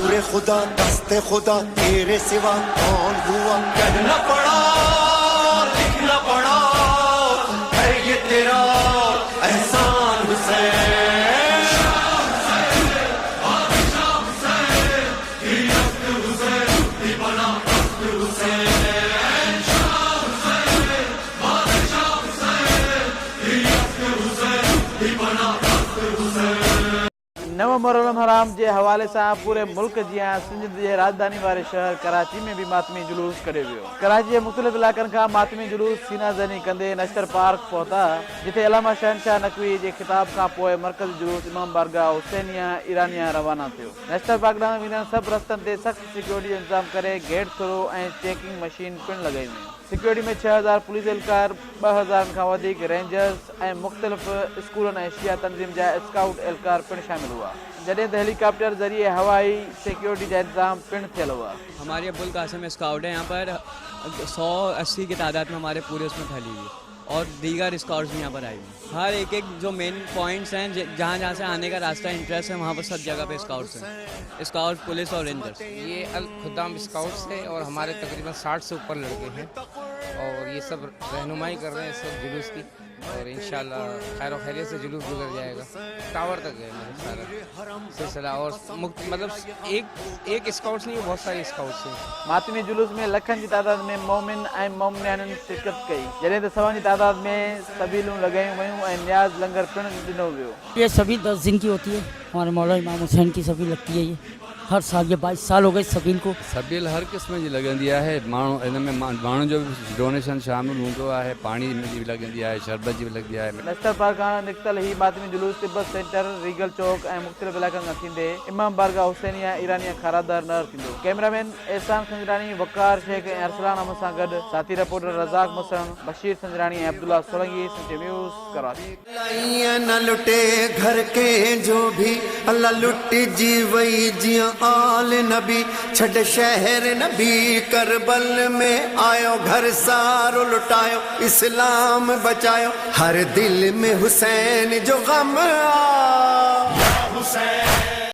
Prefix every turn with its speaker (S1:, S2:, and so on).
S1: नूरे खुदा दस्ते खुदा तेरे सिवा कौन हुआ। कहना पड़ा लिखना पड़ा है ये तेरा एहसान हुसैन।
S2: नव मुहर्रम हराम के हवाले से पूरे मुल्क जियां सिंध के राजधानी वाले शहर कराची में भी मातमी जुलूस करे वियो। कराची के मुख्तलिफ इलाकन का मातमी जुलूस सीना ज़नी कंदे नश्तर पार्क पहुता, जिथे अलामा शहनशाह नकवी के खिताब का पोइ मरकज़ी जुलूस इमाम बारगाह हुसैनिया ईरानिया रवाना थियो। नश्तर पार्क ॾांहुं वञण सब रस्तन ते सख्त सिक्योरिटी इंतजाम करे गेट थ्रो ऐं चेकिंग मशीन पिण लॻाई हुई। सिक्योरिटी में 6000 पुलिस एहलकार, 2000 खां वधीक रेंजर्स ऐं मुख्तलिफ स्कूलन ऐं शिया तंज़ीम जा स्काउट एहलकार पिण शामिल हुआ, जॾहिं त हेलीकॉप्टर ज़रिए हवाई सिक्योरिटी का इंतजाम पिण थियल हुआ।
S3: हमारे अब्दुल कासिम स्काउट है यहाँ पर 180 की तादाद में हमारे पूरे उसमें फैली हुई और दीगर स्काउट्स भी यहाँ पर आई हुई। हर एक जो मेन पॉइंट्स हैं जहाँ जहाँ से आने का रास्ता इंटरेस्ट है वहाँ पर सब जगह पे स्काउट्स हैं, स्काउट पुलिस और रेंजर्स।
S4: ये अल खुदाम स्काउट्स है और हमारे तकरीबन 60 से ऊपर लड़के हैं और ये सब रहनुमाई कर रहे हैं सब जुलूस की और इंशाल्लाह खैर खैरियत से जुलूस गुजर जाएगा। टावर तक है मेरा सारा सिलसिला और मतलब एक स्काउट्स नहीं, बहुत सारे स्काउट्स हैं।
S2: मातमी जुलूस में लखन की तादाद में मोमिन ऐं मोमिनातन शिरकत कई, जॾहिं त सवां की तादाद में सबीलूं लगायूं वयूं ऐं न्याज लंगर पिण ॾिनो वियो।
S5: ये सभी 10 दिन की होती है, हमारे मौला इमाम हुसैन की सभी लगती है। ये हर साल, ये 22 साल हो गए सबील को।
S6: सबील हर क़िस्म जी लॻंदी आहे, माण्हू इन में माण्हुनि जो बि डोनेशन शामिल हूंदो आहे, पाणी जी बि लॻंदी आहे, शरबत जी बि लॻंदी आहे।
S2: नश्तर पार्क खां निकितल ही मातमी जुलूस तिब्बत सेंटर, रीगल चौक ऐं मुख्तलिफ इलाक़नि खां थींदे इमाम बारगाह हुसैनिया ईरानिया खारादार नहर थींदो। कैमरामैन एहसान संजरानी, वकार शेख ऐं अरसलान अहमद सां गॾु साथी रिपोर्टर रज़ाक मुसरन, बशीर संजरानी ऐं अब्दुल्ला सोलंगी, सिटी न्यूज़, कराची।
S1: न लुटे घर के जो भी अल्लाह लुट जी वही जिया आल नबी छड़ शहर नबी करबल में आयो घर सारो लुटायो इस्लाम बचायो हर दिल में हुसैन जो गम हुसैन।